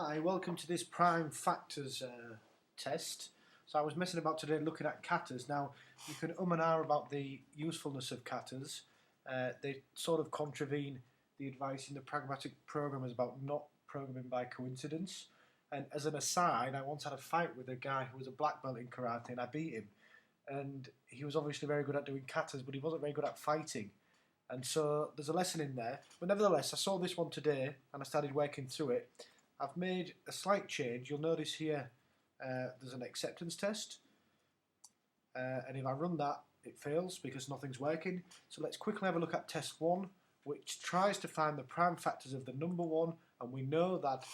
Hi, welcome to this prime factors test. So I was messing about today looking at katas. Now, you can and ah about the usefulness of katas. They sort of contravene the advice in the pragmatic programmers about not programming by coincidence. And as an aside, I once had a fight with a guy who was a black belt in karate and I beat him. And he was obviously very good at doing katas, but he wasn't very good at fighting. And so there's a lesson in there. But nevertheless, I saw this one today and I started working through it. I've made a slight change. You'll notice here there's an acceptance test. And if I run that, it fails because nothing's working. So let's quickly have a look at test 1, which tries to find the prime factors of the number 1. And we know that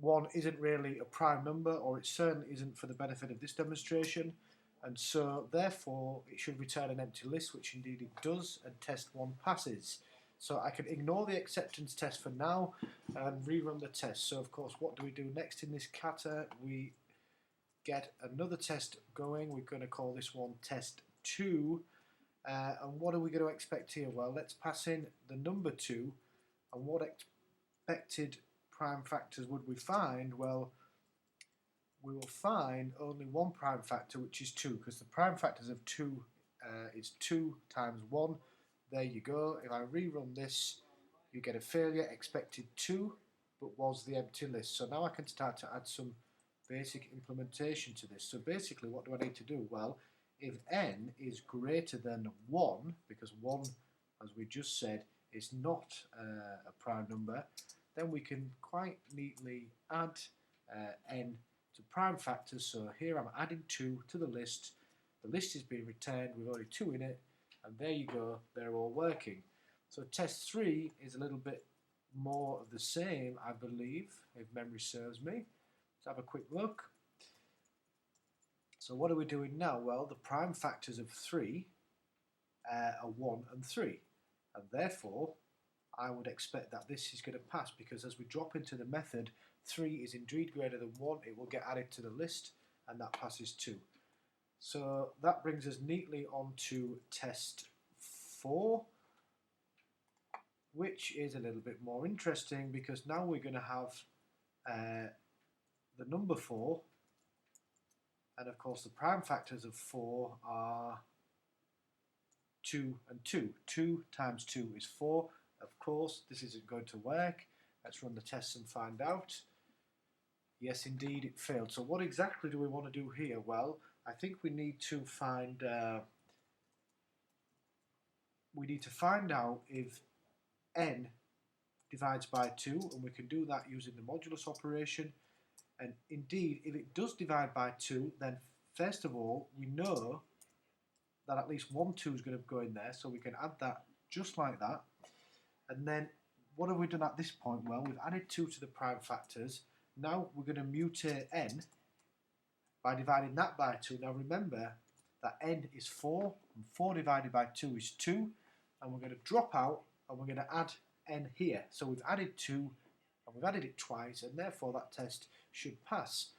1 isn't really a prime number, or it certainly isn't for the benefit of this demonstration. And so, therefore, it should return an empty list, which indeed it does, and test 1 passes. So I can ignore the acceptance test for now and rerun the test. So of course, what do we do next in this kata? We get another test going. We're going to call this one test 2. And what are we going to expect here? Well, let's pass in the number 2. And what expected prime factors would we find? Well, we will find only one prime factor, which is 2, because the prime factors of 2 is 2 times 1. There you go. If I rerun this, you get a failure expected 2, but was the empty list. So now I can start to add some basic implementation to this. So basically, what do I need to do? Well, if n is greater than 1, because 1, as we just said, is not a prime number, then we can quite neatly add n to prime factors. So here I'm adding 2 to the list. The list is being returned with only 2 in it. And there you go, they're all working. So test 3 is a little bit more of the same, I believe, if memory serves me. Let's have a quick look. So what are we doing now? Well, the prime factors of 3 are 1 and 3. And therefore, I would expect that this is going to pass, because as we drop into the method, 3 is indeed greater than 1. It will get added to the list, and that passes 2. So that brings us neatly on to test 4, which is a little bit more interesting, because now we're going to have the number 4, and of course the prime factors of 4 are 2 and 2. 2 times 2 is 4. Of course, this isn't going to work. Let's run the tests and find out. Yes, indeed, it failed. So what exactly do we want to do here? Well, I think we need to find out if n divides by 2, and we can do that using the modulus operation. And indeed, if it does divide by 2, then first of all, we know that at least 1 2 is going to go in there, so we can add that just like that. And then what have we done at this point? Well, we've added 2 to the prime factors. Now we're going to mutate n by dividing that by 2. Now remember that n is 4, and 4 divided by 2 is 2, and we're going to drop out and we're going to add n here. So we've added 2, and we've added it twice, and therefore that test should pass.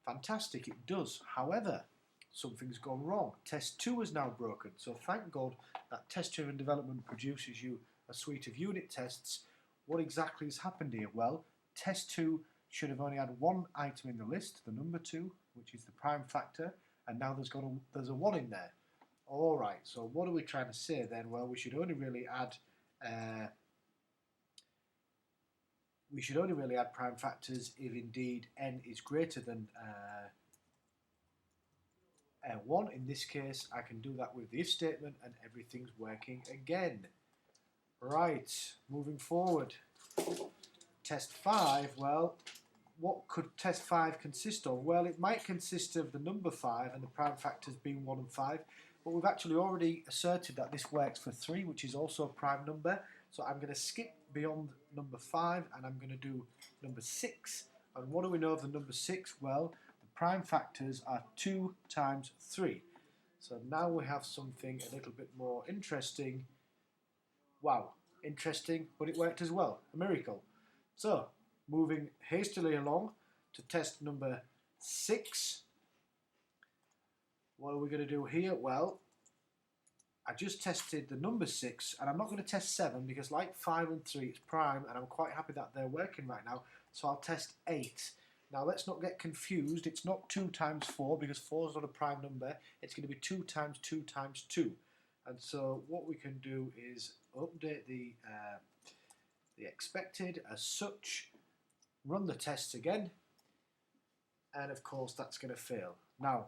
Fantastic, it does. However, something's gone wrong. Test 2 is now broken, so thank God that test-driven development produces you a suite of unit tests. What exactly has happened here? Well, test 2 should have only had 1 item in the list, the number 2, which is the prime factor, and now there's a 1 in there. Alright, so what are we trying to say then? Well, we should only really add prime factors if indeed n is greater than 1. In this case, I can do that with the if statement and everything's working again. Right, moving forward. Test 5, well, what could test 5 consist of? Well, it might consist of the number 5 and the prime factors being 1 and 5, but we've actually already asserted that this works for 3, which is also a prime number. So I'm going to skip beyond number 5 and I'm going to do number 6. And what do we know of the number 6? Well, the prime factors are 2 times 3. So now we have something a little bit more interesting. Wow, interesting, but it worked as well. A miracle. So, moving hastily along to test number 6. What are we going to do here? Well, I just tested the number 6, and I'm not going to test 7 because like 5 and 3 it's prime, and I'm quite happy that they're working right now, so I'll test 8. Now let's not get confused, it's not 2 times 4 because 4 is not a prime number, it's going to be 2 times 2 times 2. And so what we can do is update the expected as such, run the tests again, and of course that's going to fail. Now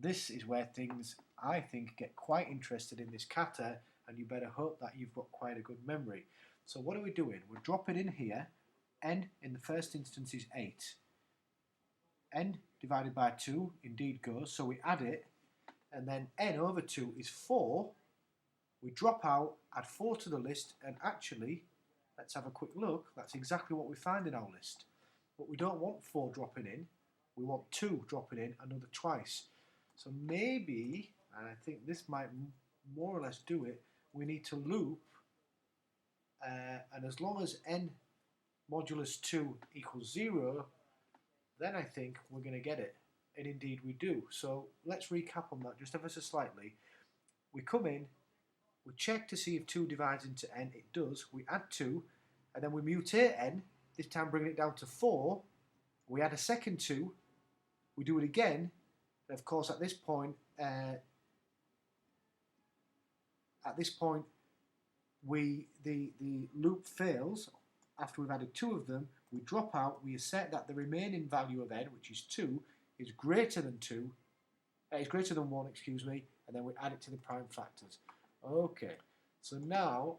this is where things, I think, get quite interested in this kata, and you better hope that you've got quite a good memory. So what are we doing? We're dropping in here, n in the first instance is 8. N divided by 2 indeed goes, so we add it, and then n over 2 is 4. We drop out, add 4 to the list, and actually, let's have a quick look, that's exactly what we find in our list. But we don't want 4 dropping in, we want 2 dropping in another twice. So maybe, and I think this might more or less do it, we need to loop, and as long as n modulus 2 equals 0, then I think we're going to get it. And indeed we do. So let's recap on that just ever so slightly. We come in, we check to see if 2 divides into n, it does, we add 2, and then we mutate n, this time bringing it down to 4, we add a second 2, we do it again, and of course at this point the loop fails. After we've added 2 of them, we drop out, we assert that the remaining value of n, which is 2, is greater than 1, excuse me, and then we add it to the prime factors. Okay, so now,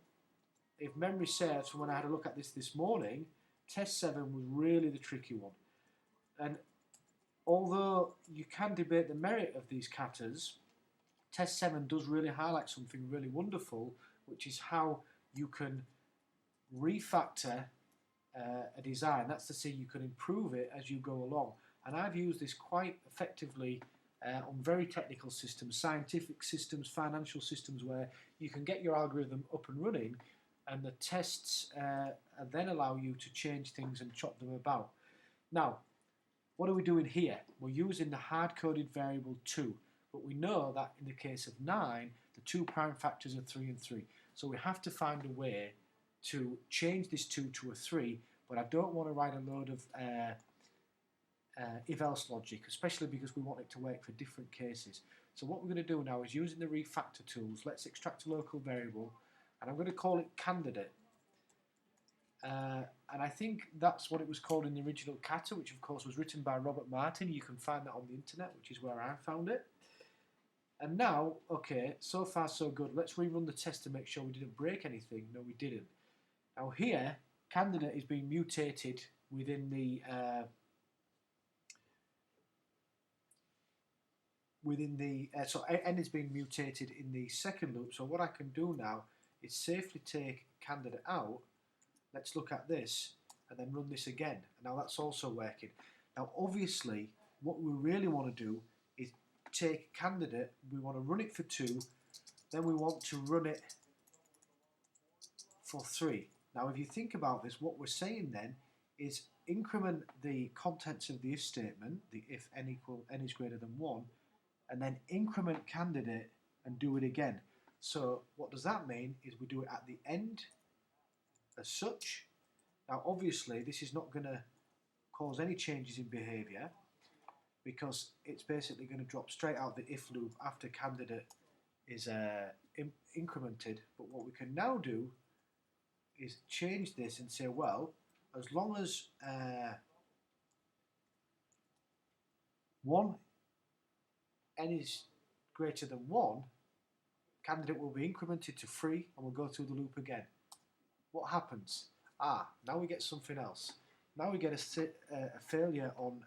if memory serves from when I had a look at this morning, test 7 was really the tricky one. And although you can debate the merit of these katas, test 7 does really highlight something really wonderful, which is how you can refactor a design. That's to say, you can improve it as you go along. And I've used this quite effectively on very technical systems, scientific systems, financial systems, where you can get your algorithm up and running, and the tests then allow you to change things and chop them about. Now, what are we doing here? We're using the hard-coded variable 2, but we know that in the case of 9, the 2 prime factors are 3 and 3. So we have to find a way to change this 2 to a 3, but I don't want to write a load of if-else logic, especially because we want it to work for different cases. So what we're going to do now is, using the refactor tools, let's extract a local variable, and I'm going to call it candidate. And I think that's what it was called in the original Kata, which of course was written by Robert Martin. You can find that on the internet, which is where I found it. And now, okay, so far so good. Let's rerun the test to make sure we didn't break anything. No, we didn't. Now here, candidate is being mutated within the so n is being mutated in the second loop. So what I can do now is safely take candidate out. Let's look at this and then run this again. And now that's also working. Now obviously what we really want to do is take candidate, we want to run it for 2, then we want to run it for 3. Now if you think about this, what we're saying then is increment the contents of the if statement, the if n is greater than 1, and then increment candidate and do it again. So what does that mean is we do it at the end as such. Now obviously this is not going to cause any changes in behaviour, because it's basically going to drop straight out the if loop after candidate is incremented. But what we can now do is change this and say, well, as long as 1 n is greater than 1, candidate will be incremented to 3 and we'll go through the loop again. What happens? Now we get something else. Now we get a failure on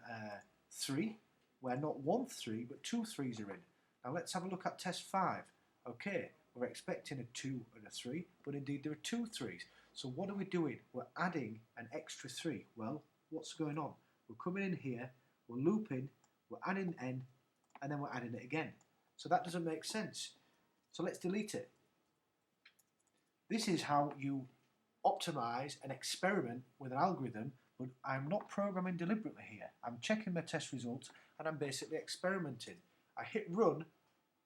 3, where not 1 3 but 2 3s are in. Now let's have a look at test 5. Okay, we're expecting a 2 and a 3, but indeed there are 2 3s. So what are we doing? We're adding an extra 3. Well, what's going on? We're coming in here, we're looping, we're adding n, and then we're adding it again. So that doesn't make sense. So let's delete it. This is how you optimize and experiment with an algorithm, but I'm not programming deliberately here. I'm checking my test results and I'm basically experimenting. I hit run,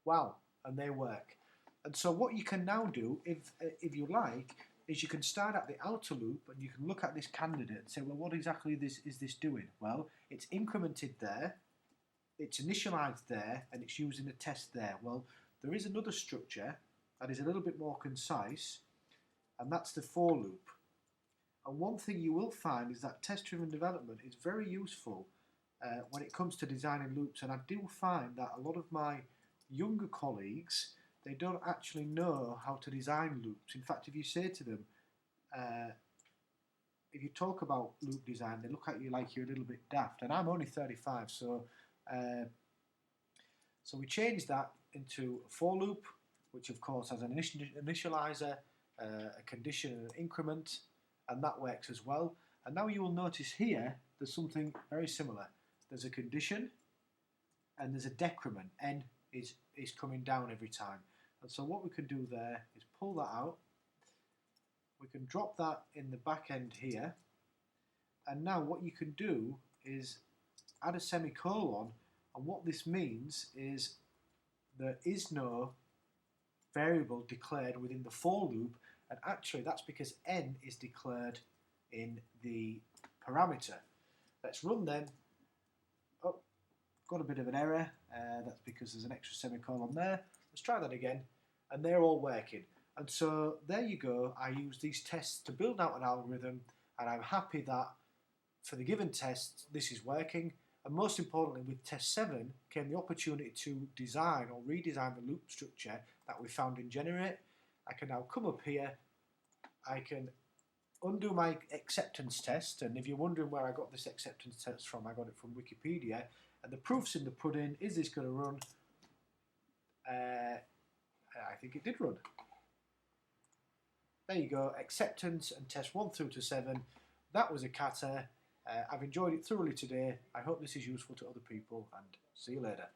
wow, and they work. And so what you can now do, if you like, is you can start at the outer loop and you can look at this candidate and say, well, what exactly is this doing? Well, it's incremented there, it's initialized there, and it's using a test there. Well, there is another structure that is a little bit more concise, and that's the for loop. And one thing you will find is that test-driven development is very useful when it comes to designing loops, and I do find that a lot of my younger colleagues, they don't actually know how to design loops. In fact, if you say to them, if you talk about loop design, they look at you like you're a little bit daft. And I'm only 35, so we changed that into a for loop, which of course has an initializer, a condition and an increment, and that works as well. And now you will notice here there's something very similar. There's a condition and there's a decrement. N is coming down every time. And so what we can do there is pull that out. We can drop that in the back end here. And now what you can do is add a semicolon. And what this means is there is no variable declared within the for loop. And actually that's because n is declared in the parameter. Let's run then. Oh, got a bit of an error. That's because there's an extra semicolon there. Let's try that again. And they're all working. And so there you go. I use these tests to build out an algorithm, and I'm happy that for the given test this is working. And most importantly, with test 7 came the opportunity to design or redesign the loop structure that we found in Generate. I can now come up here, I can undo my acceptance test, and if you're wondering where I got this acceptance test from, I got it from Wikipedia, and the proof's in the pudding. Is this going to run? I think it did run. There you go, acceptance and test 1 through to 7. That was a Kata. I've enjoyed it thoroughly today. I hope this is useful to other people, and see you later.